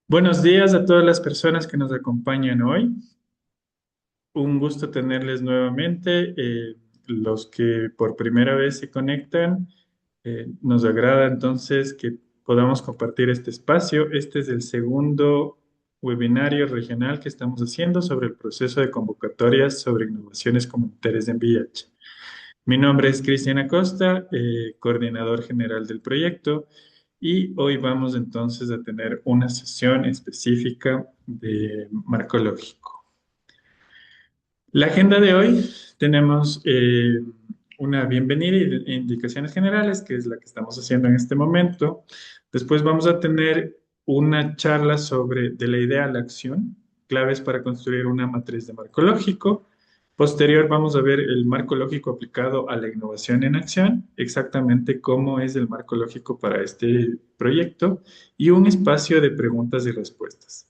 Buenos días a todas las personas que nos acompañan hoy. Un gusto tenerles nuevamente. Los que por primera vez se conectan, nos agrada entonces que podamos compartir este espacio. Este es el segundo webinario regional que estamos haciendo sobre el proceso de convocatorias sobre innovaciones comunitarias en VIH. Mi nombre es Cristian Acosta, coordinador general del proyecto, y hoy vamos entonces a tener una sesión específica de marco lógico. La agenda de hoy tenemos una bienvenida e indicaciones generales, que es la que estamos haciendo en este momento. Después vamos a tener una charla sobre de la idea a la acción, claves para construir una matriz de marco lógico. Posterior vamos a ver el marco lógico aplicado a la innovación en acción, exactamente cómo es el marco lógico para este proyecto y un espacio de preguntas y respuestas.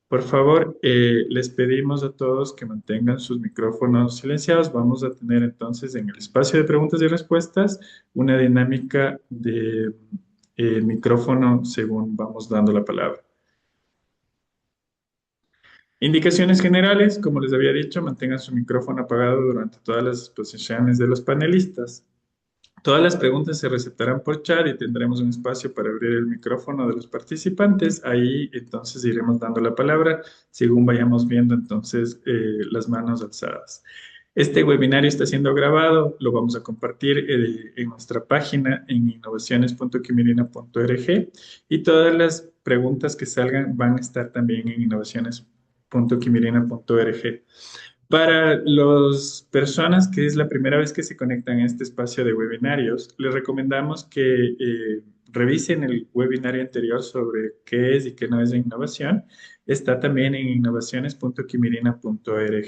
Por favor, les pedimos a todos que mantengan sus micrófonos silenciados. Vamos a tener entonces en el espacio de preguntas y respuestas una dinámica de micrófono según vamos dando la palabra. Indicaciones generales, como les había dicho, mantengan su micrófono apagado durante todas las exposiciones de los panelistas. Todas las preguntas se receptarán por chat y tendremos un espacio para abrir el micrófono de los participantes. Ahí entonces iremos dando la palabra según vayamos viendo entonces las manos alzadas. Este webinario está siendo grabado, lo vamos a compartir en nuestra página en innovaciones.quimirina.org y todas las preguntas que salgan van a estar también en innovaciones.quimirina.org. Para las personas que es la primera vez que se conectan a este espacio de webinarios, les recomendamos que revisen el webinario anterior sobre qué es y qué no es la innovación. Está también en innovaciones.quimirina.org.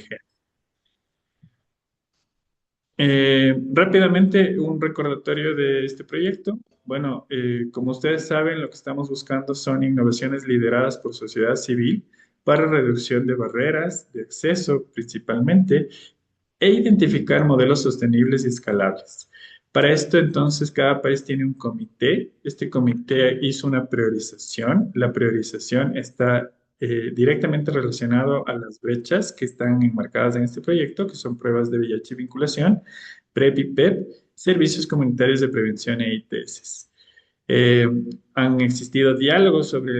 Rápidamente, un recordatorio de este proyecto. Bueno, como ustedes saben, lo que estamos buscando son innovaciones lideradas por sociedad civil para reducción de barreras de acceso principalmente e identificar modelos sostenibles y escalables. Para esto, entonces, cada país tiene un comité. Este comité hizo una priorización. La priorización está directamente relacionado a las brechas que están enmarcadas en este proyecto, que son pruebas de VIH y vinculación, PrEP y PEP, servicios comunitarios de prevención e ITS. Eh, Han existido diálogos sobre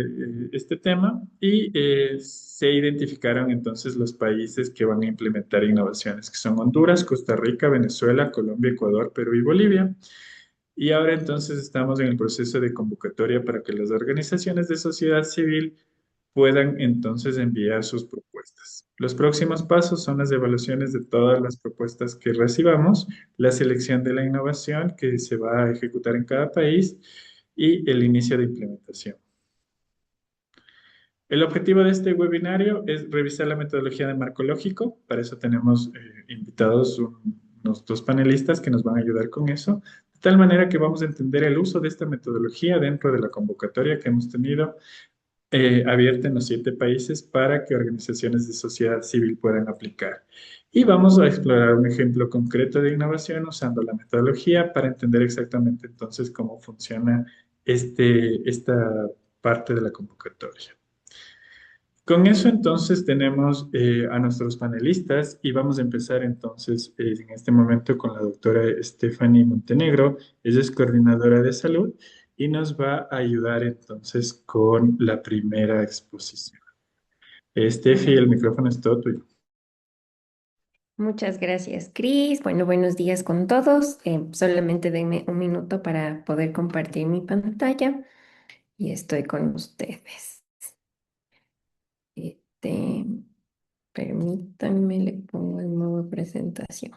este tema y se identificaron entonces los países que van a implementar innovaciones, que son Honduras, Costa Rica, Venezuela, Colombia, Ecuador, Perú y Bolivia. Y ahora entonces estamos en el proceso de convocatoria para que las organizaciones de sociedad civil puedan entonces enviar sus propuestas. Los próximos pasos son las evaluaciones de todas las propuestas que recibamos, la selección de la innovación que se va a ejecutar en cada país y el inicio de implementación. El objetivo de este webinario es revisar la metodología de marco lógico. Para eso tenemos invitados unos dos panelistas que nos van a ayudar con eso, de tal manera que vamos a entender el uso de esta metodología dentro de la convocatoria que hemos tenido abierta en los 7 países para que organizaciones de sociedad civil puedan aplicar. Y vamos a explorar un ejemplo concreto de innovación usando la metodología para entender exactamente entonces cómo funciona esta parte de la convocatoria. Con eso entonces tenemos a nuestros panelistas y vamos a empezar entonces en este momento con la doctora Stephanie Montenegro. Ella es coordinadora de salud y nos va a ayudar entonces con la primera exposición. Steffi, el micrófono es todo tuyo. Muchas gracias, Cris. Bueno, buenos días con todos. Solamente denme un minuto para poder compartir mi pantalla y estoy con ustedes. Este, permítanme, le pongo el modo presentación.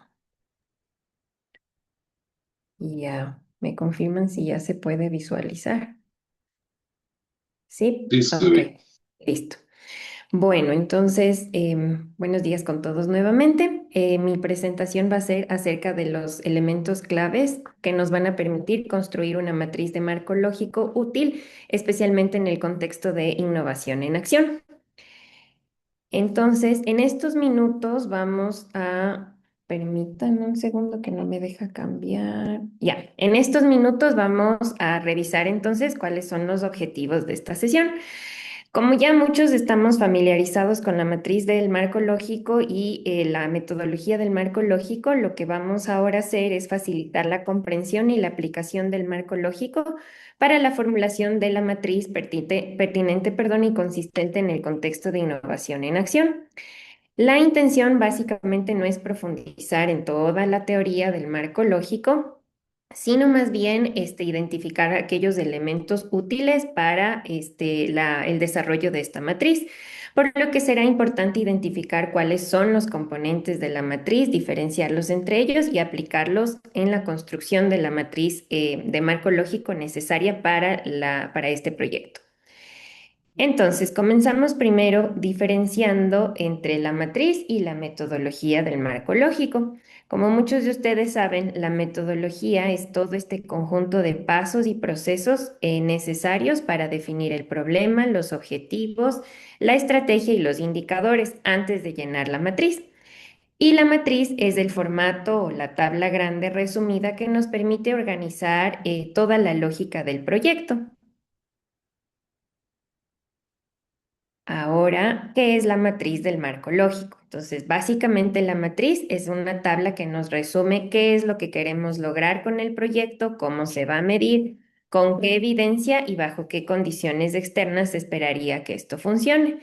Y ya, me confirman si ya se puede visualizar. ¿Sí? Listo. Ok, listo. Bueno, entonces, buenos días con todos nuevamente. Mi presentación va a ser acerca de los elementos claves que nos van a permitir construir una matriz de marco lógico útil, especialmente en el contexto de innovación en acción. Entonces, en estos minutos vamos a, permítanme un segundo que no me deja cambiar. Ya, en estos minutos vamos a revisar entonces cuáles son los objetivos de esta sesión. Como ya muchos estamos familiarizados con la matriz del marco lógico y la metodología del marco lógico, lo que vamos ahora a hacer es facilitar la comprensión y la aplicación del marco lógico para la formulación de la matriz pertinente, perdón, y consistente en el contexto de innovación en acción. La intención básicamente no es profundizar en toda la teoría del marco lógico, sino más bien identificar aquellos elementos útiles para el desarrollo de esta matriz, por lo que será importante identificar cuáles son los componentes de la matriz, diferenciarlos entre ellos y aplicarlos en la construcción de la matriz de marco lógico necesaria para este proyecto. Entonces, comenzamos primero diferenciando entre la matriz y la metodología del marco lógico. Como muchos de ustedes saben, la metodología es todo este conjunto de pasos y procesos necesarios para definir el problema, los objetivos, la estrategia y los indicadores antes de llenar la matriz. Y la matriz es el formato o la tabla grande resumida que nos permite organizar toda la lógica del proyecto. Ahora, ¿qué es la matriz del marco lógico? Entonces, básicamente la matriz es una tabla que nos resume qué es lo que queremos lograr con el proyecto, cómo se va a medir, con qué evidencia y bajo qué condiciones externas se esperaría que esto funcione.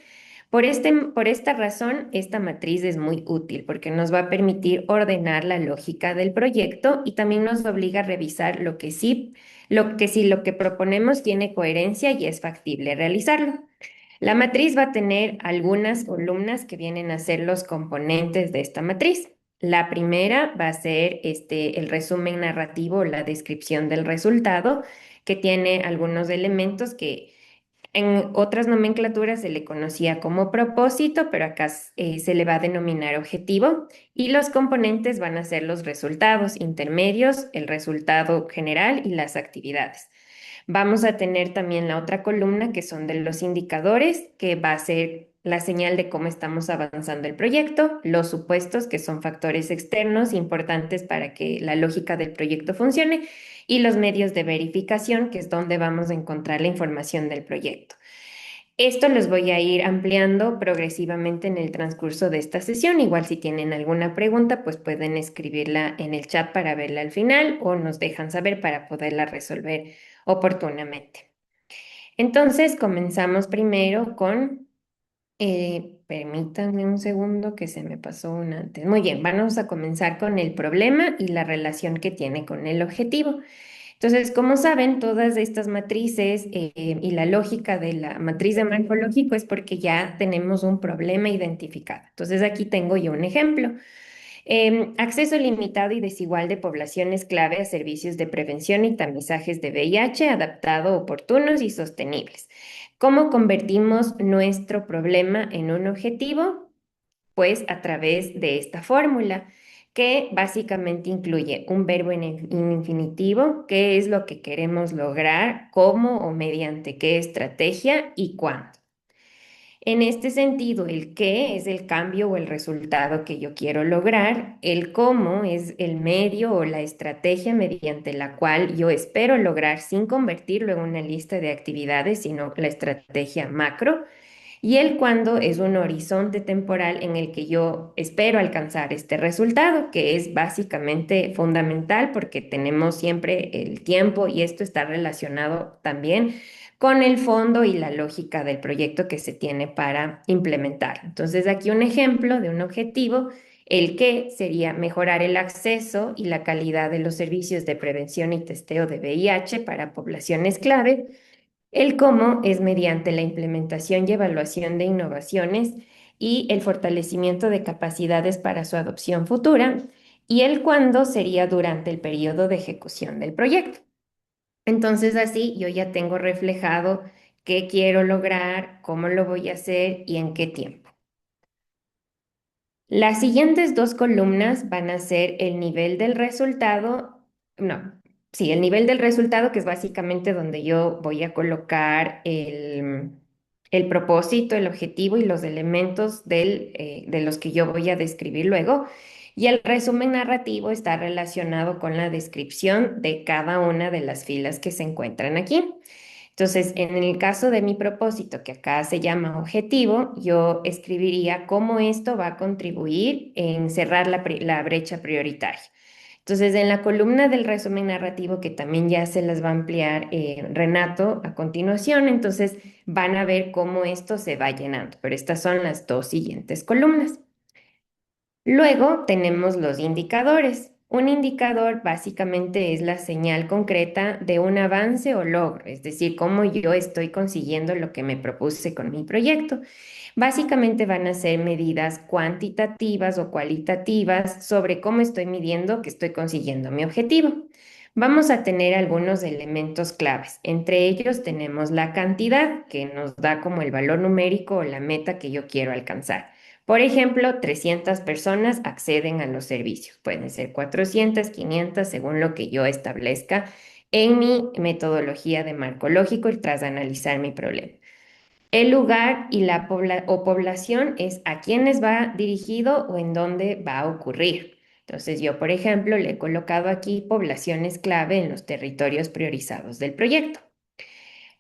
Por esta razón, esta matriz es muy útil porque nos va a permitir ordenar la lógica del proyecto y también nos obliga a revisar lo que proponemos tiene coherencia y es factible realizarlo. La matriz va a tener algunas columnas que vienen a ser los componentes de esta matriz. La primera va a ser el resumen narrativo, la descripción del resultado, que tiene algunos elementos que en otras nomenclaturas se le conocía como propósito, pero acá se le va a denominar objetivo. Y los componentes van a ser los resultados intermedios, el resultado general y las actividades. Vamos a tener también la otra columna que son de los indicadores, que va a ser la señal de cómo estamos avanzando el proyecto, los supuestos, que son factores externos importantes para que la lógica del proyecto funcione, y los medios de verificación, que es donde vamos a encontrar la información del proyecto. Esto los voy a ir ampliando progresivamente en el transcurso de esta sesión. Igual si tienen alguna pregunta, pues pueden escribirla en el chat para verla al final o nos dejan saber para poderla resolver oportunamente. Entonces, comenzamos primero con, permítanme un segundo que se me pasó una antes. Muy bien, vamos a comenzar con el problema y la relación que tiene con el objetivo. Entonces, como saben, todas estas matrices y la lógica de la matriz de marco lógico es porque ya tenemos un problema identificado. Entonces, aquí tengo yo un ejemplo. Acceso limitado y desigual de poblaciones clave a servicios de prevención y tamizajes de VIH, adaptado, oportunos y sostenibles. ¿Cómo convertimos nuestro problema en un objetivo? Pues a través de esta fórmula, que básicamente incluye un verbo en infinitivo, qué es lo que queremos lograr, cómo o mediante qué estrategia y cuándo. En este sentido, el qué es el cambio o el resultado que yo quiero lograr, el cómo es el medio o la estrategia mediante la cual yo espero lograr sin convertirlo en una lista de actividades, sino la estrategia macro. Y el cuándo es un horizonte temporal en el que yo espero alcanzar este resultado, que es básicamente fundamental porque tenemos siempre el tiempo y esto está relacionado también con el fondo y la lógica del proyecto que se tiene para implementar. Entonces, aquí un ejemplo de un objetivo, el que sería mejorar el acceso y la calidad de los servicios de prevención y testeo de VIH para poblaciones clave. El cómo es mediante la implementación y evaluación de innovaciones y el fortalecimiento de capacidades para su adopción futura. Y el cuándo sería durante el periodo de ejecución del proyecto. Entonces así yo ya tengo reflejado qué quiero lograr, cómo lo voy a hacer y en qué tiempo. Las siguientes dos columnas van a ser el nivel del resultado, no, sí, el nivel del resultado, que es básicamente donde yo voy a colocar el propósito, el objetivo y los elementos de los que yo voy a describir luego. Y el resumen narrativo está relacionado con la descripción de cada una de las filas que se encuentran aquí. Entonces, en el caso de mi propósito, que acá se llama objetivo, yo escribiría cómo esto va a contribuir en cerrar la brecha prioritaria. Entonces, en la columna del resumen narrativo, que también ya se las va a ampliar Renato a continuación, entonces van a ver cómo esto se va llenando, pero estas son las dos siguientes columnas. Luego tenemos los indicadores. Un indicador básicamente es la señal concreta de un avance o logro, es decir, cómo yo estoy consiguiendo lo que me propuse con mi proyecto. Básicamente van a ser medidas cuantitativas o cualitativas sobre cómo estoy midiendo que estoy consiguiendo mi objetivo. Vamos a tener algunos elementos claves. Entre ellos tenemos la cantidad, que nos da como el valor numérico o la meta que yo quiero alcanzar. Por ejemplo, 300 personas acceden a los servicios. Pueden ser 400, 500, según lo que yo establezca en mi metodología de marco lógico y tras analizar mi problema. El lugar y la población es a quiénes va dirigido o en dónde va a ocurrir. Entonces yo, por ejemplo, le he colocado aquí poblaciones clave en los territorios priorizados del proyecto.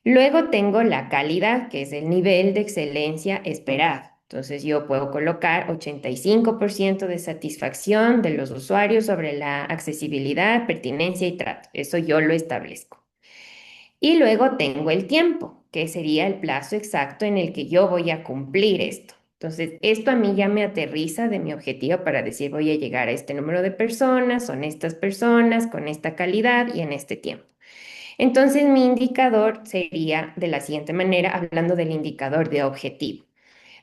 Luego tengo la calidad, que es el nivel de excelencia esperado. Entonces yo puedo colocar 85% de satisfacción de los usuarios sobre la accesibilidad, pertinencia y trato. Eso yo lo establezco. Y luego tengo el tiempo, que sería el plazo exacto en el que yo voy a cumplir esto. Entonces, esto a mí ya me aterriza de mi objetivo para decir voy a llegar a este número de personas, son estas personas, con esta calidad y en este tiempo. Entonces, mi indicador sería de la siguiente manera, hablando del indicador de objetivo.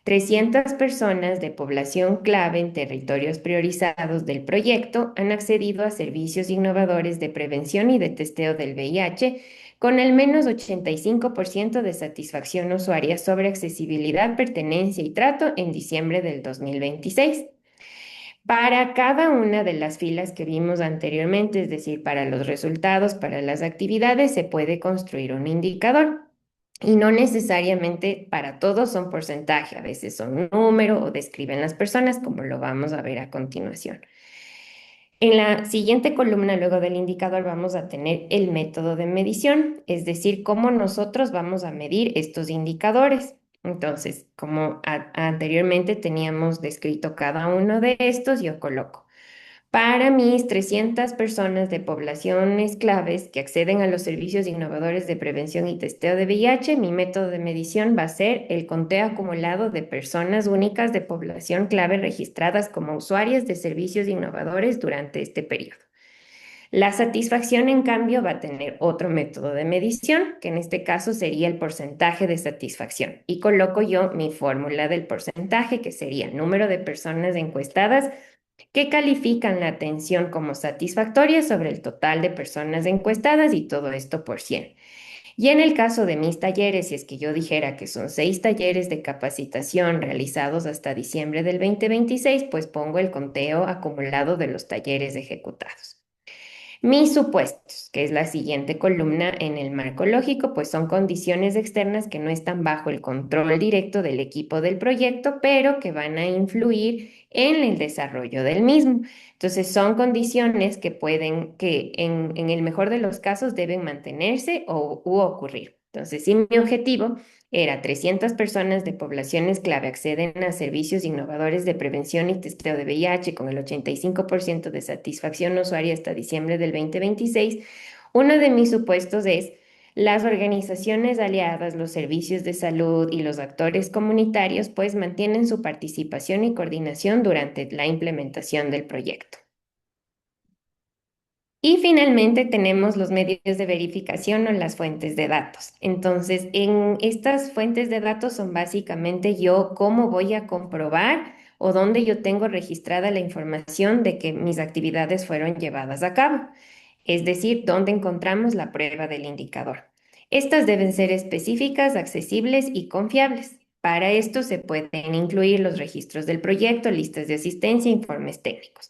300 personas de población clave en territorios priorizados del proyecto han accedido a servicios innovadores de prevención y de testeo del VIH con al menos 85% de satisfacción usuaria sobre accesibilidad, pertenencia y trato en diciembre del 2026. Para cada una de las filas que vimos anteriormente, es decir, para los resultados, para las actividades, se puede construir un indicador. Y no necesariamente para todos son porcentaje, a veces son un número o describen las personas, como lo vamos a ver a continuación. En la siguiente columna, luego del indicador, vamos a tener el método de medición, es decir, cómo nosotros vamos a medir estos indicadores. Entonces, como anteriormente teníamos descrito cada uno de estos, yo coloco. Para mis 300 personas de poblaciones claves que acceden a los servicios innovadores de prevención y testeo de VIH, mi método de medición va a ser el conteo acumulado de personas únicas de población clave registradas como usuarias de servicios innovadores durante este periodo. La satisfacción, en cambio, va a tener otro método de medición, que en este caso sería el porcentaje de satisfacción. Y coloco yo mi fórmula del porcentaje, que sería el número de personas encuestadas que califican la atención como satisfactoria sobre el total de personas encuestadas y todo esto por 100. Y en el caso de mis talleres, si es que yo dijera que son 6 talleres de capacitación realizados hasta diciembre del 2026, pues pongo el conteo acumulado de los talleres ejecutados. Mis supuestos, que es la siguiente columna en el marco lógico, pues son condiciones externas que no están bajo el control directo del equipo del proyecto, pero que van a influir en el desarrollo del mismo. Entonces, son condiciones que pueden, que en el mejor de los casos deben mantenerse u ocurrir. Entonces, si mi objetivo era 300 personas de poblaciones clave acceden a servicios innovadores de prevención y testeo de VIH con el 85% de satisfacción usuaria hasta diciembre del 2026. Uno de mis supuestos es las organizaciones aliadas, los servicios de salud y los actores comunitarios pues mantienen su participación y coordinación durante la implementación del proyecto. Y finalmente tenemos los medios de verificación o las fuentes de datos. Entonces, en estas fuentes de datos son básicamente yo cómo voy a comprobar o dónde yo tengo registrada la información de que mis actividades fueron llevadas a cabo. Es decir, dónde encontramos la prueba del indicador. Estas deben ser específicas, accesibles y confiables. Para esto se pueden incluir los registros del proyecto, listas de asistencia, informes técnicos.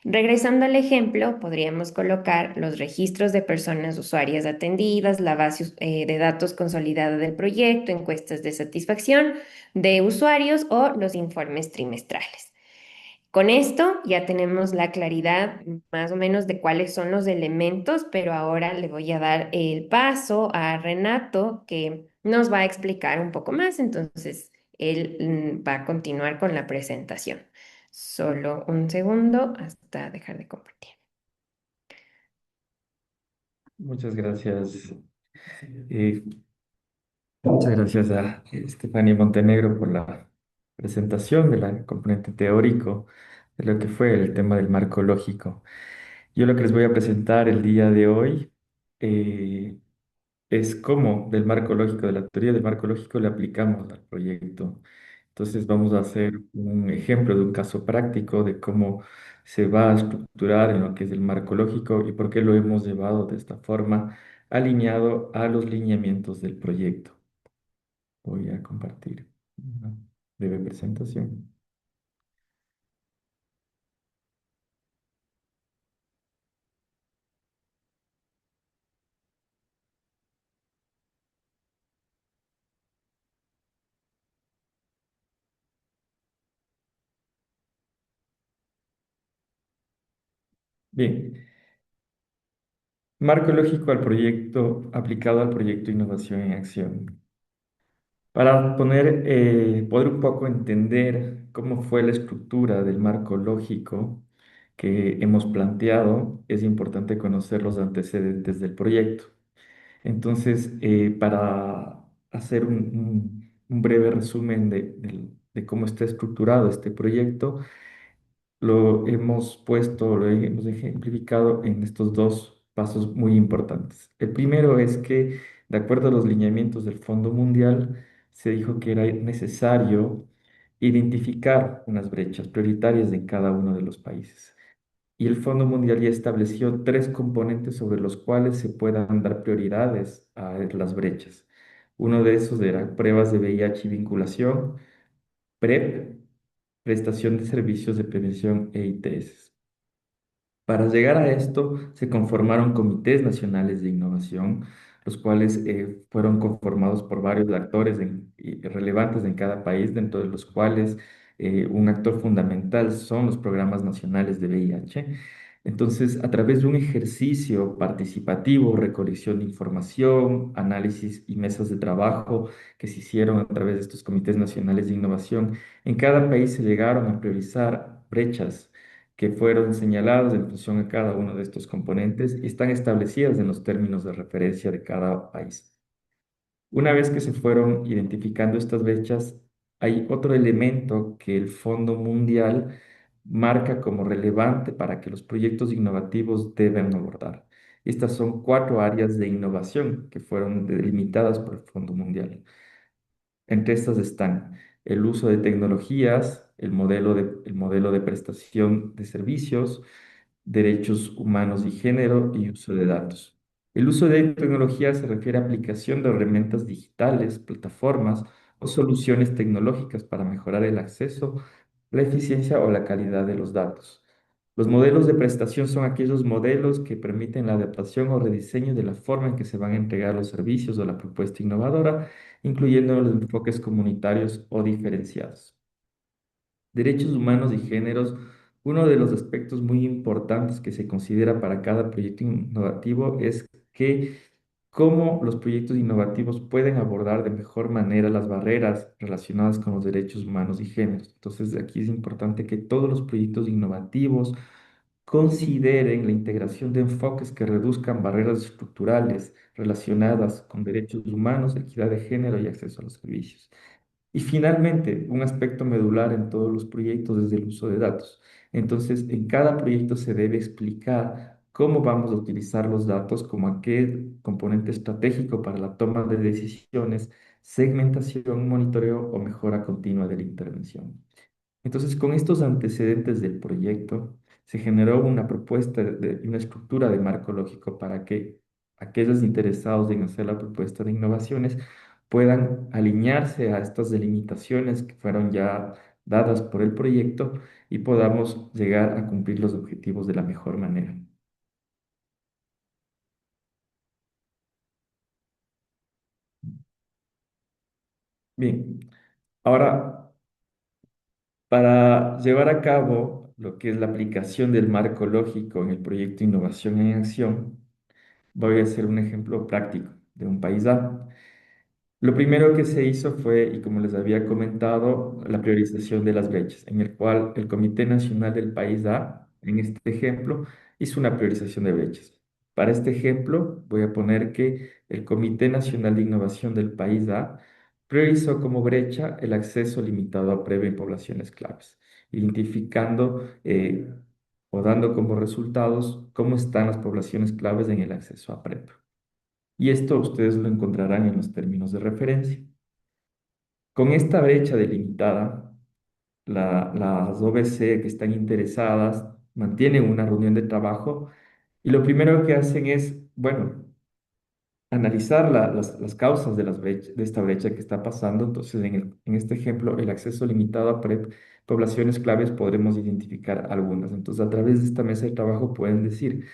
Regresando al ejemplo, podríamos colocar los registros de personas usuarias atendidas, la base de datos consolidada del proyecto, encuestas de satisfacción de usuarios o los informes trimestrales. Con esto ya tenemos la claridad más o menos de cuáles son los elementos, pero ahora le voy a dar el paso a Renato que nos va a explicar un poco más. Entonces, él va a continuar con la presentación. Solo un segundo hasta dejar de compartir. Muchas gracias. eh, Muchas gracias a Estefanía Montenegro por la presentación del componente teórico de lo que fue el tema del marco lógico. Yo lo que les voy a presentar el día de hoy eh, es cómo del marco lógico, de la teoría del marco lógico, le aplicamos al proyecto. Entonces vamos a hacer un ejemplo de un caso práctico de cómo se va a estructurar en lo que es el marco lógico y por qué lo hemos llevado de esta forma, alineado a los lineamientos del proyecto. Voy a compartir una breve presentación. Bien, marco lógico al proyecto, aplicado al proyecto Innovación en Acción. Para poder un poco entender cómo fue la estructura del marco lógico que hemos planteado, es importante conocer los antecedentes del proyecto. Entonces, para hacer un breve resumen de cómo está estructurado este proyecto, lo hemos puesto, lo hemos ejemplificado en estos dos pasos muy importantes. El primero es que, de acuerdo a los lineamientos del Fondo Mundial, se dijo que era necesario identificar unas brechas prioritarias en cada uno de los países. Y el Fondo Mundial ya estableció tres componentes sobre los cuales se puedan dar prioridades a las brechas. Uno de esos era pruebas de VIH y vinculación, PrEP, prestación de servicios de prevención e ITS. Para llegar a esto, se conformaron comités nacionales de innovación, los cuales fueron conformados por varios actores relevantes en cada país, dentro de los cuales un actor fundamental son los programas nacionales de VIH. Entonces, a través de un ejercicio participativo, recolección de información, análisis y mesas de trabajo que se hicieron a través de estos comités nacionales de innovación, en cada país se llegaron a priorizar brechas que fueron señaladas en función a cada uno de estos componentes y están establecidas en los términos de referencia de cada país. Una vez que se fueron identificando estas brechas, hay otro elemento que el Fondo Mundial marca como relevante para que los proyectos innovativos deben abordar. Estas son cuatro áreas de innovación que fueron delimitadas por el Fondo Mundial. Entre estas están el uso de tecnologías, el modelo de prestación de servicios, derechos humanos y género y uso de datos. El uso de tecnología se refiere a aplicación de herramientas digitales, plataformas o soluciones tecnológicas para mejorar el acceso, la eficiencia o la calidad de los datos. Los modelos de prestación son aquellos modelos que permiten la adaptación o rediseño de la forma en que se van a entregar los servicios o la propuesta innovadora, incluyendo los enfoques comunitarios o diferenciados. Derechos humanos y géneros, uno de los aspectos muy importantes que se considera para cada proyecto innovativo es que cómo los proyectos innovativos pueden abordar de mejor manera las barreras relacionadas con los derechos humanos y géneros. Entonces, aquí es importante que todos los proyectos innovativos consideren la integración de enfoques que reduzcan barreras estructurales relacionadas con derechos humanos, equidad de género y acceso a los servicios. Y finalmente, un aspecto medular en todos los proyectos es el uso de datos. Entonces, en cada proyecto se debe explicar cómo vamos a utilizar los datos como aquel componente estratégico para la toma de decisiones, segmentación, monitoreo o mejora continua de la intervención. Entonces, con estos antecedentes del proyecto, se generó una propuesta de una estructura de marco lógico para que aquellos interesados en hacer la propuesta de innovaciones puedan alinearse a estas delimitaciones que fueron ya dadas por el proyecto y podamos llegar a cumplir los objetivos de la mejor manera. Bien, ahora para llevar a cabo lo que es la aplicación del marco lógico en el proyecto Innovación en Acción, voy a hacer un ejemplo práctico de un país A. Lo primero que se hizo fue, y como les había comentado, la priorización de las brechas, en el cual el Comité Nacional del País A, en este ejemplo, hizo una priorización de brechas. Para este ejemplo, voy a poner que el Comité Nacional de Innovación del País A priorizó como brecha el acceso limitado a PREP en poblaciones claves, identificando o dando como resultados cómo están las poblaciones claves en el acceso a PREP. Y esto ustedes lo encontrarán en los términos de referencia. Con esta brecha delimitada, las OBC que están interesadas mantienen una reunión de trabajo y lo primero que hacen es, bueno, analizar las causas de, de esta brecha que está pasando. Entonces, en este ejemplo, el acceso limitado a PrEP, poblaciones claves, podremos identificar algunas. Entonces, a través de esta mesa de trabajo pueden decir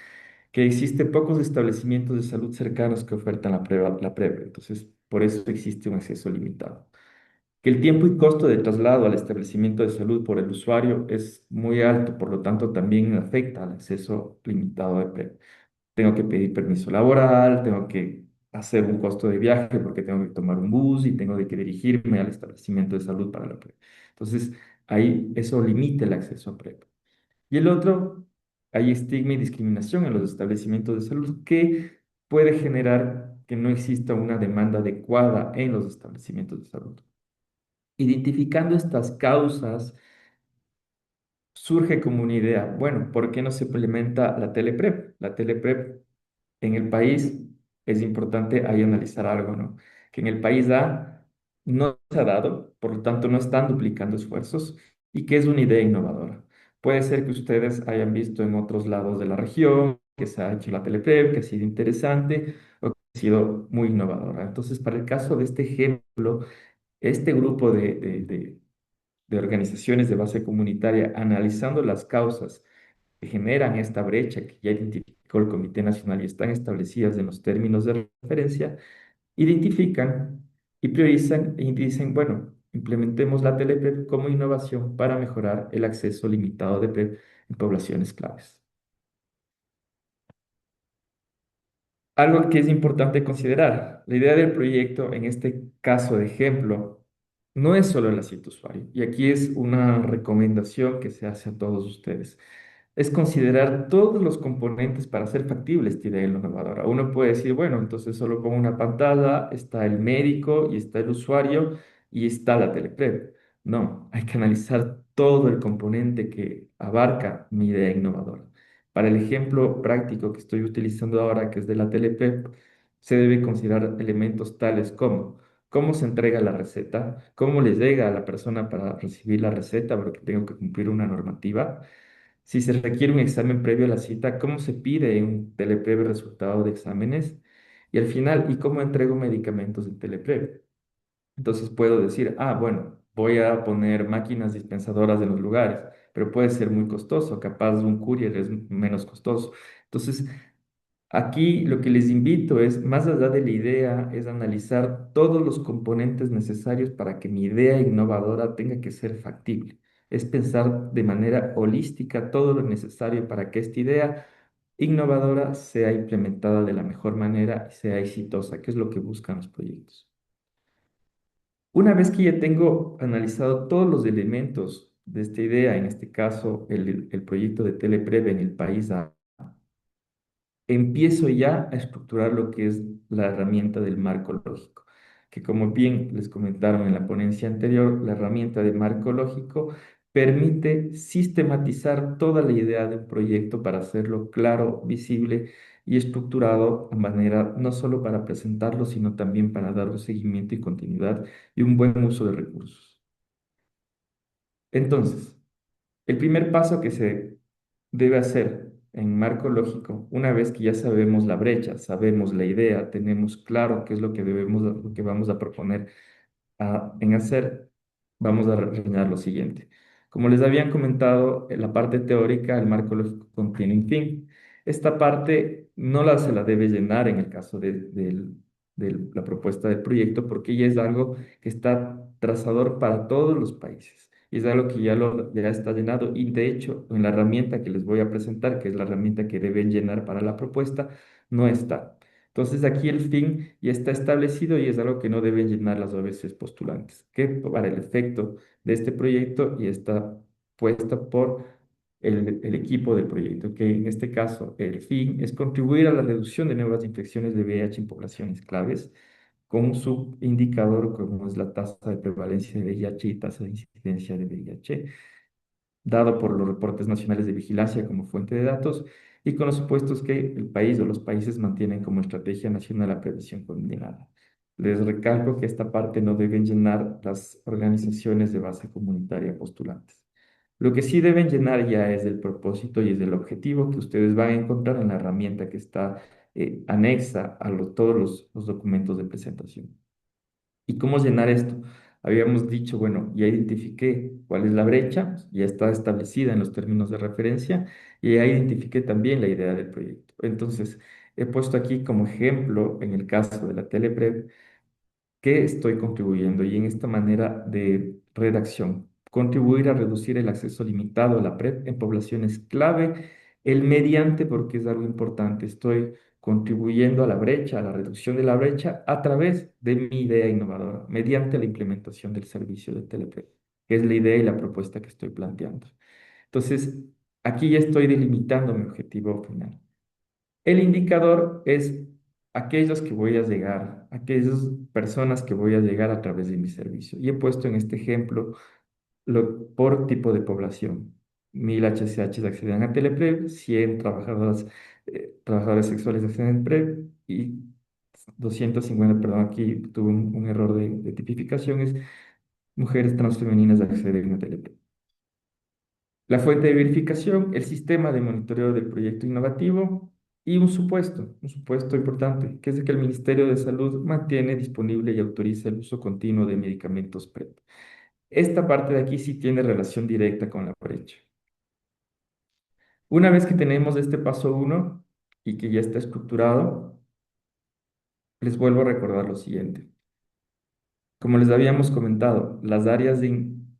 que existen pocos establecimientos de salud cercanos que ofertan la PrEP. Entonces, por eso existe un acceso limitado. Que el tiempo y costo de traslado al establecimiento de salud por el usuario es muy alto, por lo tanto también afecta al acceso limitado de PrEP. Tengo que pedir permiso laboral, tengo que hacer un costo de viaje porque tengo que tomar un bus y tengo que dirigirme al establecimiento de salud para la PrEP. Entonces, ahí eso limita el acceso a PrEP. Y el otro, hay estigma y discriminación en los establecimientos de salud que puede generar que no exista una demanda adecuada en los establecimientos de salud. Identificando estas causas, surge como una idea, bueno, ¿por qué no se implementa la teleprep? La teleprep en el país es importante ahí analizar algo, ¿no? Que en el país A no se ha dado, por lo tanto no están duplicando esfuerzos y que es una idea innovadora. Puede ser que ustedes hayan visto en otros lados de la región que se ha hecho la teleprep, que ha sido interesante o que ha sido muy innovadora. Entonces, para el caso de este ejemplo, este grupo de organizaciones de base comunitaria analizando las causas que generan esta brecha que ya identificó el Comité Nacional y están establecidas en los términos de referencia, identifican y priorizan y dicen, bueno, implementemos la teleprep como innovación para mejorar el acceso limitado de PrEP en poblaciones claves. Algo que es importante considerar, la idea del proyecto, en este caso de ejemplo, no es solo el asiento usuario, y aquí es una recomendación que se hace a todos ustedes, es considerar todos los componentes para hacer factible esta idea innovadora. Uno puede decir, bueno, entonces solo con una pantalla está el médico y está el usuario y está la teleprep. No, hay que analizar todo el componente que abarca mi idea innovadora. Para el ejemplo práctico que estoy utilizando ahora, que es de la teleprep, se debe considerar elementos tales como cómo se entrega la receta, cómo le llega a la persona para recibir la receta, porque tengo que cumplir una normativa. Si se requiere un examen previo a la cita, ¿cómo se pide un telepreve resultado de exámenes? Y al final, ¿y cómo entrego medicamentos en telepreve? Entonces puedo decir, ah, bueno, voy a poner máquinas dispensadoras en los lugares, pero puede ser muy costoso, capaz un courier es menos costoso. Entonces, aquí lo que les invito es, más allá de la idea, es analizar todos los componentes necesarios para que mi idea innovadora tenga que ser factible. Es pensar de manera holística todo lo necesario para que esta idea innovadora sea implementada de la mejor manera y sea exitosa, que es lo que buscan los proyectos. Una vez que ya tengo analizado todos los elementos de esta idea, en este caso el proyecto de Teleprev en el país A, empiezo ya a estructurar lo que es la herramienta del marco lógico, que como bien les comentaron en la ponencia anterior, la herramienta de marco lógico permite sistematizar toda la idea de un proyecto para hacerlo claro, visible y estructurado a manera no solo para presentarlo, sino también para dar un seguimiento y continuidad y un buen uso de recursos. Entonces, el primer paso que se debe hacer en marco lógico, una vez que ya sabemos la brecha, sabemos la idea, tenemos claro qué es lo que debemos, lo que vamos a proponer en hacer, vamos a rellenar lo siguiente. Como les habían comentado, en la parte teórica, el marco lógico contiene un fin. Esta parte no se la debe llenar en el caso de la propuesta del proyecto, porque ya es algo que está trazador para todos los países. y es algo que ya está llenado. Y de hecho, en la herramienta que les voy a presentar, que es la herramienta que deben llenar para la propuesta, no está. Entonces aquí el fin ya está establecido y es algo que no deben llenar las OBCs postulantes, que para el efecto de este proyecto ya está puesta por el equipo del proyecto, que en este caso el fin es contribuir a la reducción de nuevas infecciones de VIH en poblaciones claves con un subindicador como es la tasa de prevalencia de VIH y tasa de incidencia de VIH, dado por los reportes nacionales de vigilancia como fuente de datos y con los supuestos que el país o los países mantienen como estrategia nacional la prevención coordinada. Les recalco que esta parte no deben llenar las organizaciones de base comunitaria postulantes. Lo que sí deben llenar ya es el propósito y es el objetivo que ustedes van a encontrar en la herramienta que está anexa a todos los documentos de presentación. ¿Y cómo llenar esto? Habíamos dicho, bueno, ya identifiqué cuál es la brecha, ya está establecida en los términos de referencia y ya identifiqué también la idea del proyecto. Entonces, he puesto aquí como ejemplo, en el caso de la Teleprev, qué estoy contribuyendo y en esta manera de redacción, contribuir a reducir el acceso limitado a la PrEP en poblaciones clave, el mediante, porque es algo importante, estoy contribuyendo a la brecha, a la reducción de la brecha a través de mi idea innovadora, mediante la implementación del servicio de TelePrep, que es la idea y la propuesta que estoy planteando. Entonces, aquí ya estoy delimitando mi objetivo final. El indicador es aquellos que voy a llegar, aquellas personas que voy a llegar a través de mi servicio. Y he puesto en este ejemplo por tipo de población. 1000 HCH acceden a Teleprev, 100 trabajadores sexuales acceden a PrEP y 250, perdón, aquí tuve un error de tipificación, es mujeres transfemeninas acceden a Teleprev. La fuente de verificación, el sistema de monitoreo del proyecto innovativo y un supuesto importante, que es que el Ministerio de Salud mantiene disponible y autoriza el uso continuo de medicamentos PrEP. Esta parte de aquí sí tiene relación directa con la brecha. Una vez que tenemos este paso uno y que ya está estructurado, les vuelvo a recordar lo siguiente. Como les habíamos comentado,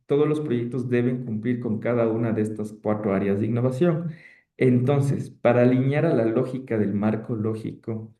todos los proyectos deben cumplir con cada una de estas cuatro áreas de innovación. Entonces, para alinear a la lógica del marco lógico,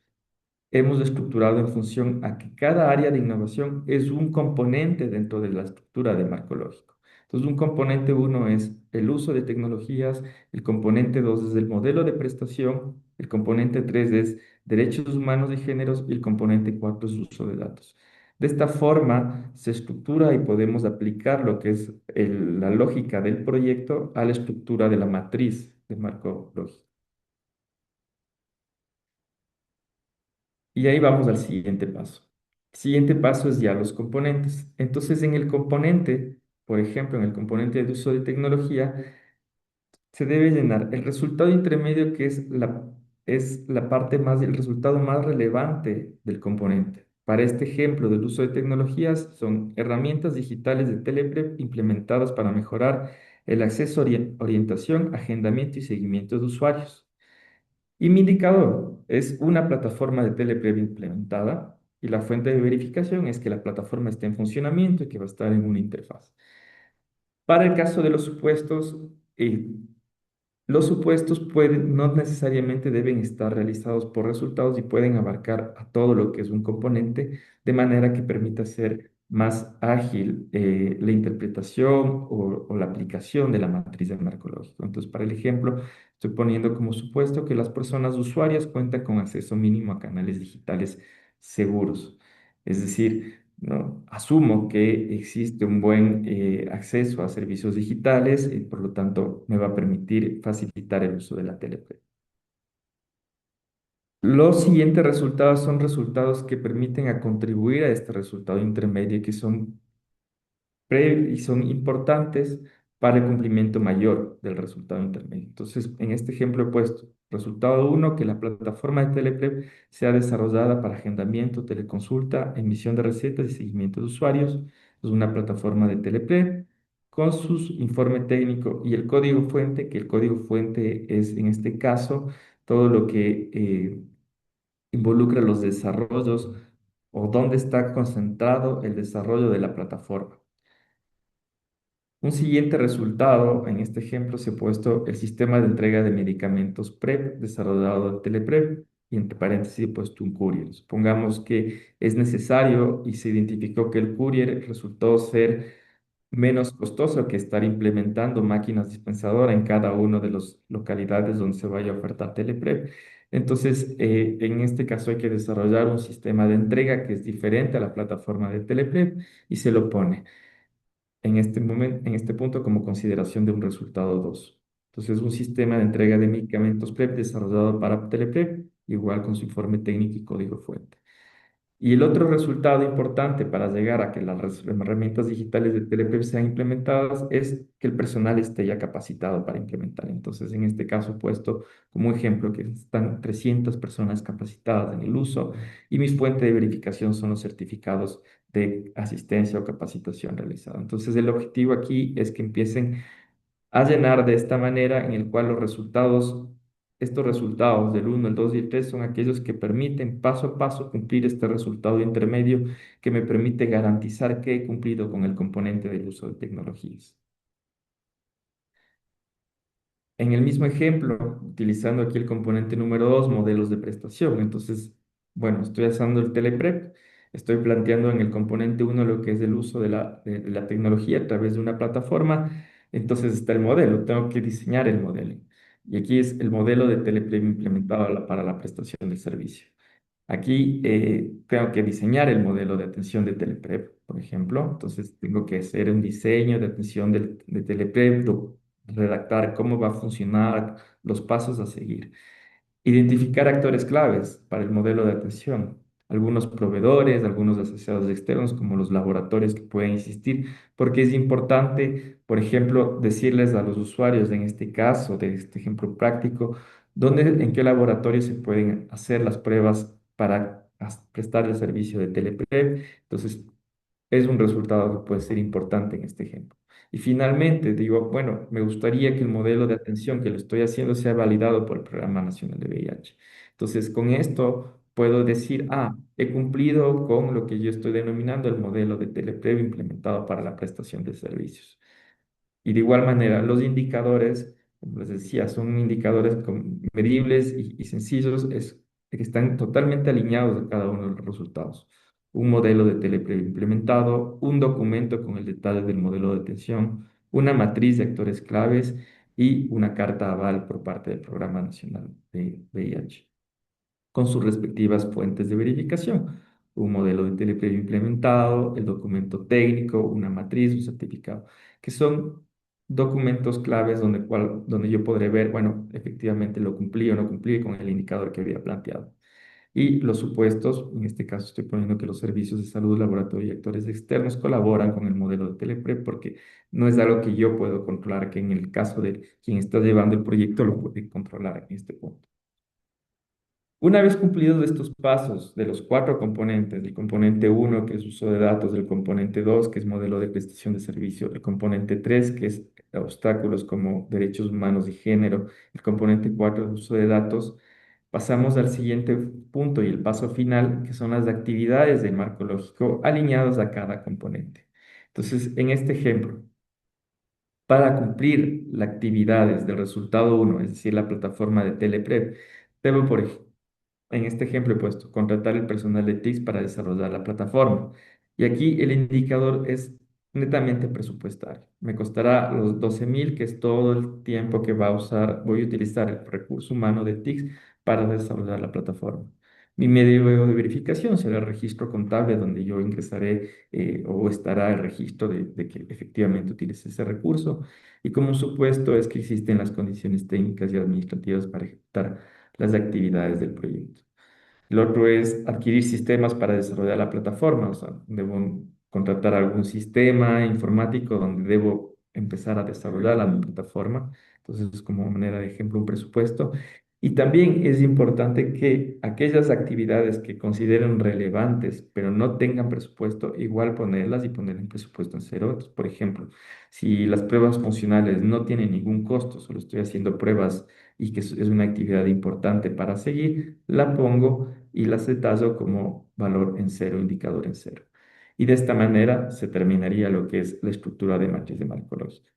hemos estructurado en función a que cada área de innovación es un componente dentro de la estructura de marco lógico. Entonces, un componente uno es el uso de tecnologías, el componente dos es el modelo de prestación, el componente tres es derechos humanos y géneros y el componente cuatro es uso de datos. De esta forma se estructura y podemos aplicar lo que es la lógica del proyecto a la estructura de la matriz de marco lógico. Y ahí vamos al siguiente paso. El siguiente paso es ya los componentes. Entonces, en el componente, por ejemplo, en el componente de uso de tecnología, se debe llenar el resultado intermedio, que es la parte más, el resultado más relevante del componente. Para este ejemplo del uso de tecnologías, son herramientas digitales de Teleprep implementadas para mejorar el acceso, orientación, agendamiento y seguimiento de usuarios. Y mi indicador es una plataforma de teleprevia implementada y la fuente de verificación es que la plataforma esté en funcionamiento y que va a estar en una interfaz. Para el caso de los supuestos no necesariamente deben estar realizados por resultados y pueden abarcar a todo lo que es un componente de manera que permita ser más ágil la interpretación o la aplicación de la matriz del marco lógico. Entonces, para el ejemplo, estoy poniendo como supuesto que las personas usuarias cuentan con acceso mínimo a canales digitales seguros. Es decir, ¿no? Asumo que existe un buen acceso a servicios digitales y por lo tanto me va a permitir facilitar el uso de la telepe. Los siguientes resultados son resultados que permiten a contribuir a este resultado intermedio que son y son importantes para el cumplimiento mayor del resultado intermedio. Entonces, en este ejemplo he puesto resultado uno, que la plataforma de Teleprep sea desarrollada para agendamiento, teleconsulta, emisión de recetas y seguimiento de usuarios. Es una plataforma de Teleprep con su informe técnico y el código fuente, que el código fuente es en este caso todo lo que involucra los desarrollos o dónde está concentrado el desarrollo de la plataforma. Un siguiente resultado, en este ejemplo se ha puesto el sistema de entrega de medicamentos PrEP desarrollado en Teleprep y entre paréntesis he puesto un courier. Supongamos que es necesario y se identificó que el courier resultó ser menos costoso que estar implementando máquinas dispensadoras en cada una de las localidades donde se vaya a ofertar Teleprep. Entonces, en este caso hay que desarrollar un sistema de entrega que es diferente a la plataforma de Teleprep y se lo pone en este momento, en este punto como consideración de un resultado 2. Entonces, un sistema de entrega de medicamentos PrEP desarrollado para Teleprep, igual con su informe técnico y código fuente. Y el otro resultado importante para llegar a que las herramientas digitales de Teleprep sean implementadas es que el personal esté ya capacitado para implementar. Entonces, en este caso, he puesto como ejemplo que están 300 personas capacitadas en el uso y mis fuentes de verificación son los certificados de asistencia o capacitación realizada. Entonces, el objetivo aquí es que empiecen a llenar de esta manera en el cual los resultados, estos resultados del uno, el 2 y el 3 son aquellos que permiten paso a paso cumplir este resultado intermedio que me permite garantizar que he cumplido con el componente del uso de tecnologías. En el mismo ejemplo, utilizando aquí el componente número 2, modelos de prestación. Entonces, bueno, estoy haciendo el teleprep, estoy planteando en el componente uno lo que es el uso de la tecnología a través de una plataforma. Entonces está el modelo, tengo que diseñar el modelo. Y aquí es el modelo de teleprep implementado para la prestación del servicio. Aquí tengo que diseñar el modelo de atención de Teleprep, por ejemplo. Entonces tengo que hacer un diseño de atención de Teleprep, redactar cómo va a funcionar, los pasos a seguir. Identificar actores claves para el modelo de atención. Algunos proveedores, algunos asociados externos, como los laboratorios que pueden existir, porque es importante, por ejemplo, decirles a los usuarios, en este caso, de este ejemplo práctico, dónde, en qué laboratorio se pueden hacer las pruebas para prestar el servicio de teleprep. Entonces, es un resultado que puede ser importante en este ejemplo. Y finalmente, digo, bueno, me gustaría que el modelo de atención que lo estoy haciendo sea validado por el Programa Nacional de VIH. Entonces, con esto puedo decir, he cumplido con lo que yo estoy denominando el modelo de teleprev implementado para la prestación de servicios. Y de igual manera, los indicadores, como les decía, son indicadores medibles y sencillos, que están totalmente alineados a cada uno de los resultados. Un modelo de teleplay implementado, un documento con el detalle del modelo de atención, una matriz de actores claves y una carta aval por parte del Programa Nacional de VIH con sus respectivas fuentes de verificación. Un modelo de teleplay implementado, el documento técnico, una matriz, un certificado, que son documentos claves donde yo podré ver, bueno, efectivamente lo cumplí o no cumplí con el indicador que había planteado. Y los supuestos, en este caso estoy poniendo que los servicios de salud, laboratorio y actores externos colaboran con el modelo de Telepre porque no es algo que yo puedo controlar, que en el caso de quien está llevando el proyecto lo puede controlar en este punto. Una vez cumplidos estos pasos de los cuatro componentes, el componente uno que es uso de datos, el componente 2 que es modelo de prestación de servicio, el componente 3 que es obstáculos como derechos humanos y género, el componente 4 es uso de datos, pasamos al siguiente punto y el paso final, que son las actividades del marco lógico alineados a cada componente. Entonces, en este ejemplo, para cumplir las actividades del resultado uno, es decir, la plataforma de Teleprep, debo, por ejemplo, en este ejemplo he puesto contratar el personal de TICS para desarrollar la plataforma. Y aquí el indicador es netamente presupuestario. Me costará los 12.000, que es todo el tiempo que voy a utilizar el recurso humano de TICS para desarrollar la plataforma. Mi medio de verificación será el registro contable donde yo ingresaré o estará el registro de que efectivamente utilice ese recurso. Y como supuesto es que existen las condiciones técnicas y administrativas para ejecutar las actividades del proyecto. El otro es adquirir sistemas para desarrollar la plataforma, o sea, debo contratar algún sistema informático donde debo empezar a desarrollar la plataforma. Entonces, como manera de ejemplo, un presupuesto. Y también es importante que aquellas actividades que consideren relevantes, pero no tengan presupuesto, igual ponerlas y poner el presupuesto en cero. Entonces, por ejemplo, si las pruebas funcionales no tienen ningún costo, solo estoy haciendo pruebas y que es una actividad importante para seguir, la pongo y las detallo como valor en cero, indicador en cero. Y de esta manera se terminaría lo que es la estructura de matriz de marco lógico.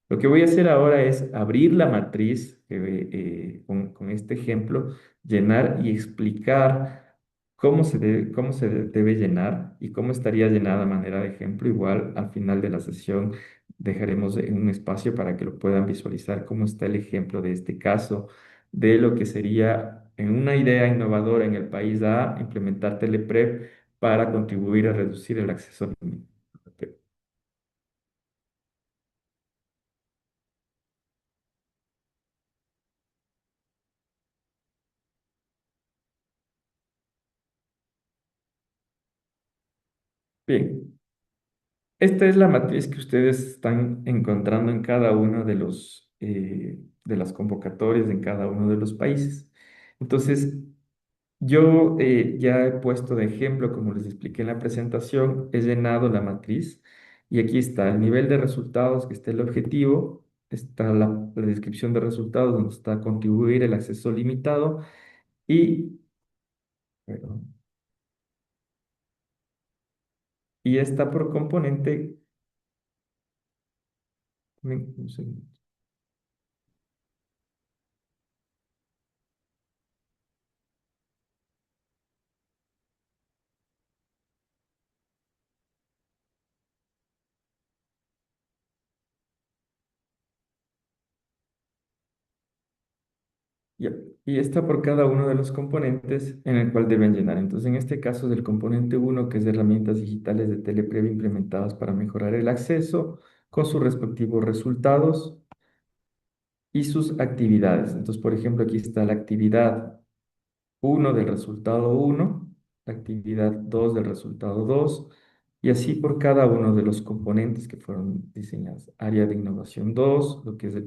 Lo que voy a hacer ahora es abrir la matriz con este ejemplo, llenar y explicar cómo debe llenar y cómo estaría llenada a manera de ejemplo. Igual al final de la sesión dejaremos un espacio para que lo puedan visualizar cómo está el ejemplo de este caso, de lo que sería en una idea innovadora en el país A, implementar Teleprep para contribuir a reducir el acceso. Bien. Esta es la matriz que ustedes están encontrando en cada uno de las convocatorias en cada uno de los países. Entonces, yo ya he puesto de ejemplo, como les expliqué en la presentación, he llenado la matriz y aquí está el nivel de resultados, que está el objetivo, está la descripción de resultados, donde está contribuir el acceso limitado y, perdón, y está por componente. Un segundo. Ya, y está por cada uno de los componentes en el cual deben llenar. Entonces, en este caso del componente uno, que es de herramientas digitales de teleprevia implementadas para mejorar el acceso, con sus respectivos resultados y sus actividades. Entonces, por ejemplo, aquí está la actividad uno del resultado uno, la actividad 2 del resultado 2 y así por cada uno de los componentes que fueron diseñados. Área de innovación 2, lo que es el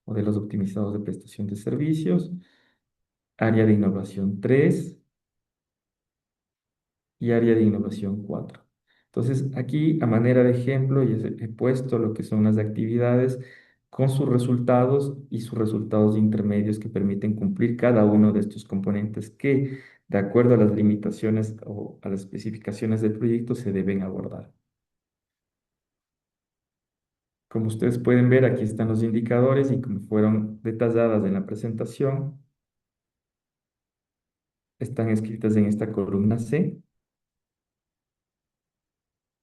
modelos optimizados de prestación de servicios. Área de innovación 3 y área de innovación 4. Entonces, aquí a manera de ejemplo, he puesto lo que son las actividades con sus resultados y sus resultados intermedios que permiten cumplir cada uno de estos componentes que, de acuerdo a las limitaciones o a las especificaciones del proyecto, se deben abordar. Como ustedes pueden ver, aquí están los indicadores y como fueron detalladas en la presentación, están escritas en esta columna C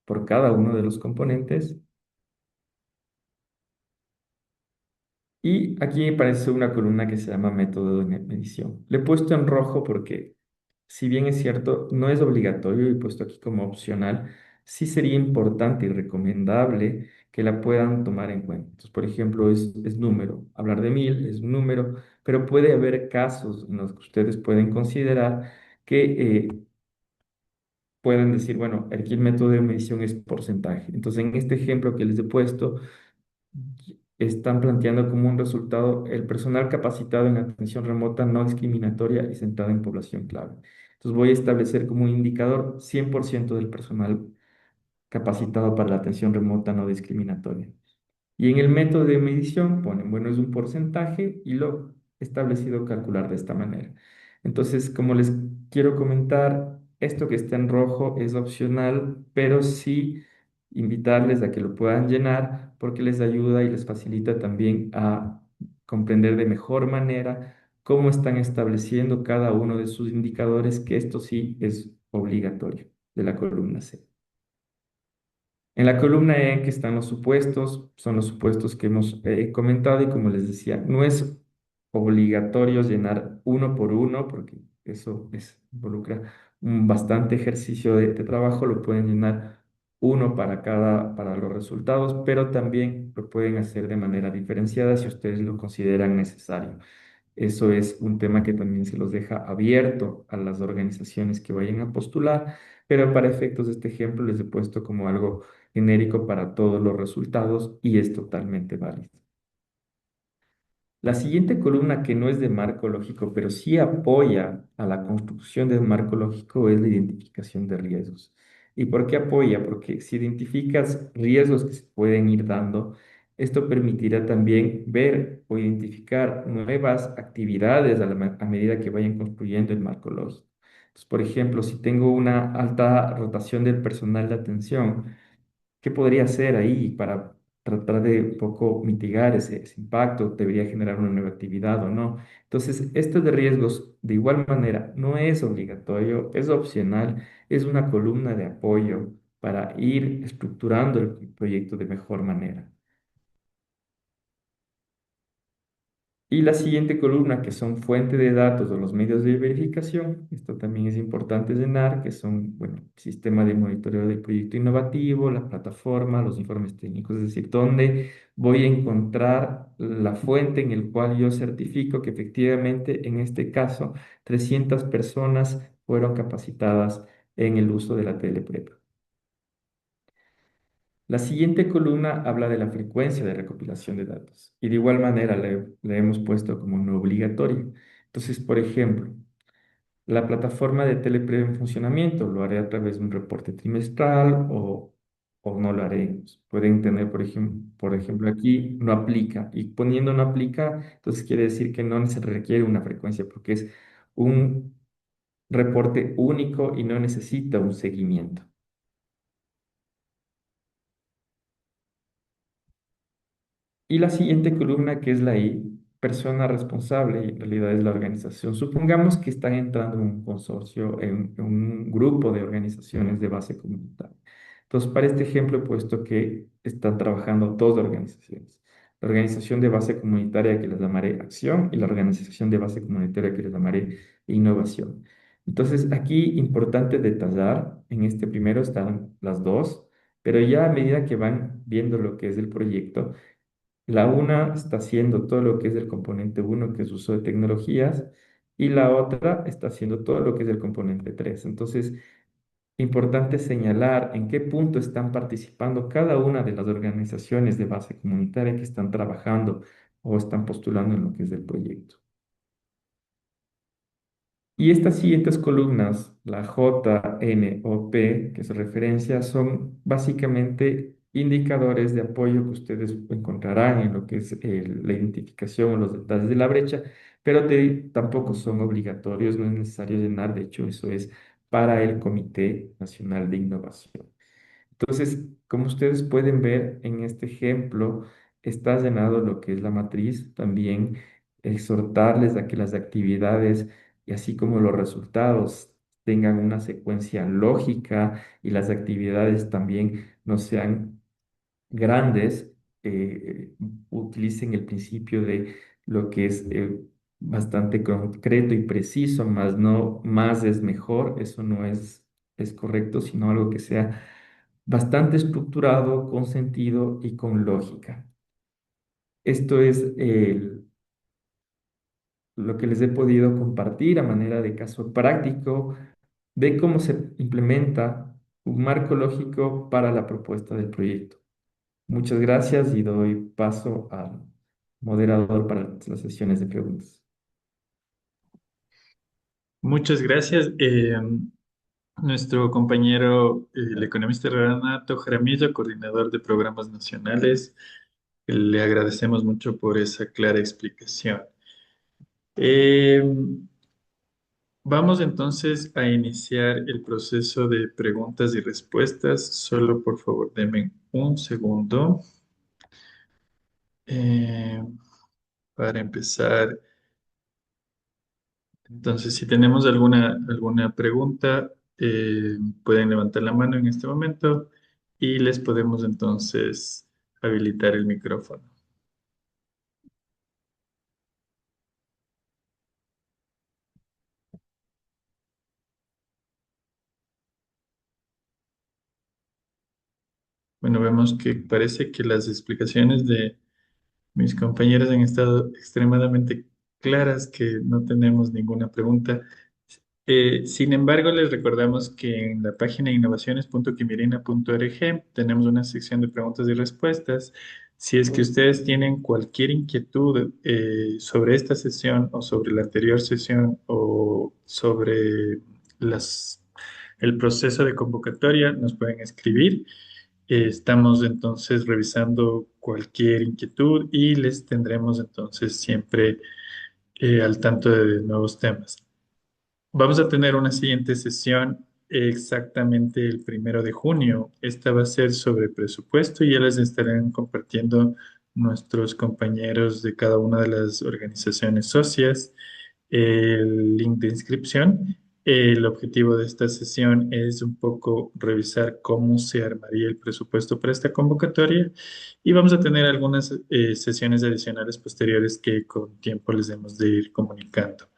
por cada uno de los componentes. Y aquí aparece una columna que se llama método de medición. Le he puesto en rojo porque, si bien es cierto, no es obligatorio y he puesto aquí como opcional, sí sería importante y recomendable que la puedan tomar en cuenta. Entonces, por ejemplo, es número. Hablar de 1000 es un número, pero puede haber casos en los que ustedes pueden considerar que pueden decir, bueno, aquí el método de medición es porcentaje. Entonces, en este ejemplo que les he puesto, están planteando como un resultado el personal capacitado en atención remota no discriminatoria y centrada en población clave. Entonces voy a establecer como un indicador 100% del personal capacitado para la atención remota no discriminatoria. Y en el método de medición ponen, bueno, es un porcentaje y lo establecido calcular de esta manera. Entonces, como les quiero comentar, esto que está en rojo es opcional, pero sí invitarles a que lo puedan llenar porque les ayuda y les facilita también a comprender de mejor manera cómo están estableciendo cada uno de sus indicadores, que esto sí es obligatorio de la columna C. En la columna E que están los supuestos, son los supuestos que hemos comentado y como les decía, no es obligatorio llenar uno por uno porque involucra un bastante ejercicio de trabajo, lo pueden llenar uno para los resultados, pero también lo pueden hacer de manera diferenciada si ustedes lo consideran necesario. Eso es un tema que también se los deja abierto a las organizaciones que vayan a postular, pero para efectos de este ejemplo les he puesto como algo genérico para todos los resultados y es totalmente válido. La siguiente columna, que no es de marco lógico, pero sí apoya a la construcción de un marco lógico, es la identificación de riesgos. ¿Y por qué apoya? Porque si identificas riesgos que se pueden ir dando, esto permitirá también ver o identificar nuevas actividades a medida que vayan construyendo el marco lógico. Entonces, por ejemplo, si tengo una alta rotación del personal de atención, ¿qué podría hacer ahí para tratar de un poco mitigar ese impacto? ¿Debería generar una nueva actividad o no? Entonces, esto de riesgos, de igual manera, no es obligatorio, es opcional, es una columna de apoyo para ir estructurando el proyecto de mejor manera. Y la siguiente columna, que son fuente de datos o los medios de verificación, esto también es importante llenar, que son, bueno, sistema de monitoreo del proyecto innovativo, la plataforma, los informes técnicos, es decir, dónde voy a encontrar la fuente en el cual yo certifico que efectivamente, en este caso, 300 personas fueron capacitadas en el uso de la teleprep. La siguiente columna habla de la frecuencia de recopilación de datos y de igual manera le hemos puesto como no obligatorio. Entonces, por ejemplo, la plataforma de teleprev en funcionamiento lo haré a través de un reporte trimestral o no lo haré. Pueden tener, por ejemplo, aquí no aplica y poniendo no aplica, entonces quiere decir que no se requiere una frecuencia porque es un reporte único y no necesita un seguimiento. Y la siguiente columna, que es la I, persona responsable, y en realidad es la organización. Supongamos que están entrando en un consorcio, en un grupo de organizaciones de base comunitaria. Entonces, para este ejemplo he puesto que están trabajando dos organizaciones. La organización de base comunitaria que les llamaré acción y la organización de base comunitaria que les llamaré innovación. Entonces, aquí importante detallar, en este primero están las dos, pero ya a medida que van viendo lo que es el proyecto, la una está haciendo todo lo que es el componente uno, que es uso de tecnologías, y la otra está haciendo todo lo que es el componente 3. Entonces, importante señalar en qué punto están participando cada una de las organizaciones de base comunitaria que están trabajando o están postulando en lo que es el proyecto. Y estas siguientes columnas, la J, N o P, que se referencia, son básicamente indicadores de apoyo que ustedes encontrarán en lo que es la identificación o los detalles de la brecha, pero tampoco son obligatorios, no es necesario llenar, de hecho, eso es para el Comité Nacional de Innovación. Entonces, como ustedes pueden ver en este ejemplo, está llenado lo que es la matriz. También exhortarles a que las actividades y así como los resultados tengan una secuencia lógica y las actividades también no sean grandes, utilicen el principio de lo que es bastante concreto y preciso, más no más es mejor. Eso no es correcto, sino algo que sea bastante estructurado, con sentido y con lógica. Esto es lo que les he podido compartir a manera de caso práctico de cómo se implementa un marco lógico para la propuesta del proyecto. Muchas gracias y doy paso al moderador para las sesiones de preguntas. Muchas gracias. Nuestro compañero, el economista Renato Jaramillo, coordinador de programas nacionales, le agradecemos mucho por esa clara explicación. Eh, Vamos entonces a iniciar el proceso de preguntas y respuestas. Solo por favor, denme un segundo eh, para empezar. Entonces, si tenemos alguna pregunta, pueden levantar la mano en este momento y les podemos entonces habilitar el micrófono. Bueno, vemos que parece que las explicaciones de mis compañeros han estado extremadamente claras, que no tenemos ninguna pregunta. Sin embargo, les recordamos que en la página innovaciones.quimirina.org tenemos una sección de preguntas y respuestas. Si es que ustedes tienen cualquier inquietud sobre esta sesión o sobre la anterior sesión o sobre el proceso de convocatoria, nos pueden escribir. Estamos entonces revisando cualquier inquietud y les tendremos entonces siempre al tanto de nuevos temas. Vamos a tener una siguiente sesión exactamente el 1 de junio. Esta va a ser sobre presupuesto y ya les estarán compartiendo nuestros compañeros de cada una de las organizaciones socias el link de inscripción. El objetivo de esta sesión es un poco revisar cómo se armaría el presupuesto para esta convocatoria y vamos a tener algunas sesiones adicionales posteriores que con tiempo les debemos de ir comunicando.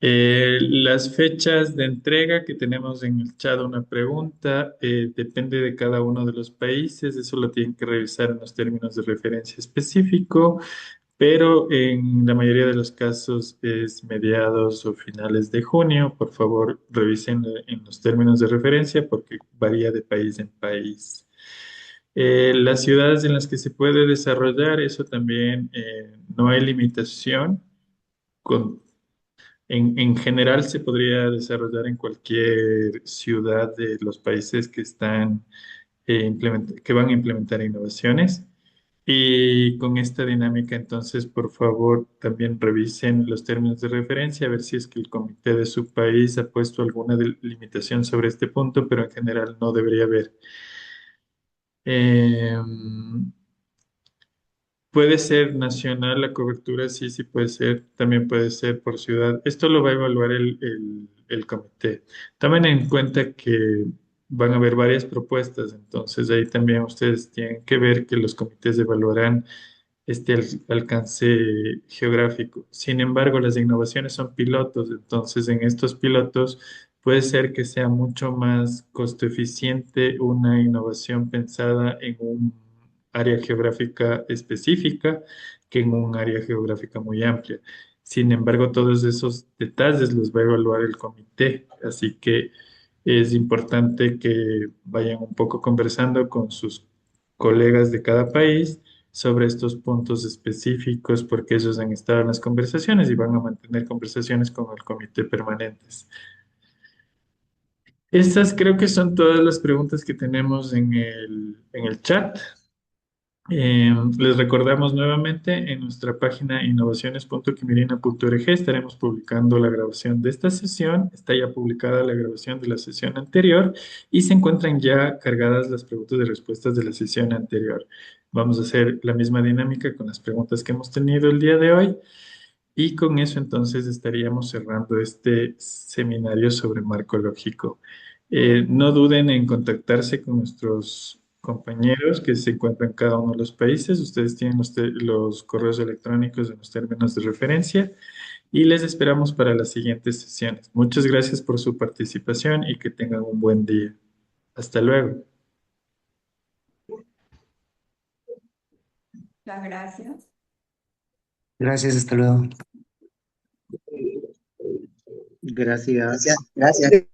Las fechas de entrega que tenemos en el chat, una pregunta, depende de cada uno de los países, eso lo tienen que revisar en los términos de referencia específico, pero en la mayoría de los casos es mediados o finales de junio. Por favor, revisen en los términos de referencia porque varía de país en país. Las ciudades en las que se puede desarrollar, eso también no hay limitación. Con en general se podría desarrollar en cualquier ciudad de los países que están que van a implementar innovaciones. Y con esta dinámica, entonces, por favor, también revisen los términos de referencia, a ver si es que el comité de su país ha puesto alguna limitación sobre este punto, pero en general no debería haber. Eh, Puede ser nacional la cobertura, sí, sí puede ser, también puede ser por ciudad. Esto lo va a evaluar el comité. Tomen en cuenta que van a haber varias propuestas, entonces ahí también ustedes tienen que ver que los comités evaluarán este alcance geográfico. Sin embargo, las innovaciones son pilotos, entonces en estos pilotos puede ser que sea mucho más costo eficiente una innovación pensada en un área geográfica específica que en un área geográfica muy amplia. Sin embargo, todos esos detalles los va a evaluar el comité, así que es importante que vayan un poco conversando con sus colegas de cada país sobre estos puntos específicos porque ellos han estado en las conversaciones y van a mantener conversaciones con el comité permanentes. Estas creo que son todas las preguntas que tenemos en el chat. Les recordamos nuevamente en nuestra página innovaciones.quimirina.org estaremos publicando la grabación de esta sesión. Está ya publicada la grabación de la sesión anterior y se encuentran ya cargadas las preguntas y respuestas de la sesión anterior. Vamos a hacer la misma dinámica con las preguntas que hemos tenido el día de hoy y con eso entonces estaríamos cerrando este seminario sobre marco lógico. No duden en contactarse con nuestros compañeros que se encuentran en cada uno de los países. Ustedes tienen los correos electrónicos en los términos de referencia y les esperamos para las siguientes sesiones. Muchas gracias por su participación y que tengan un buen día. Hasta luego. Muchas gracias. Gracias, hasta luego. Gracias. Gracias.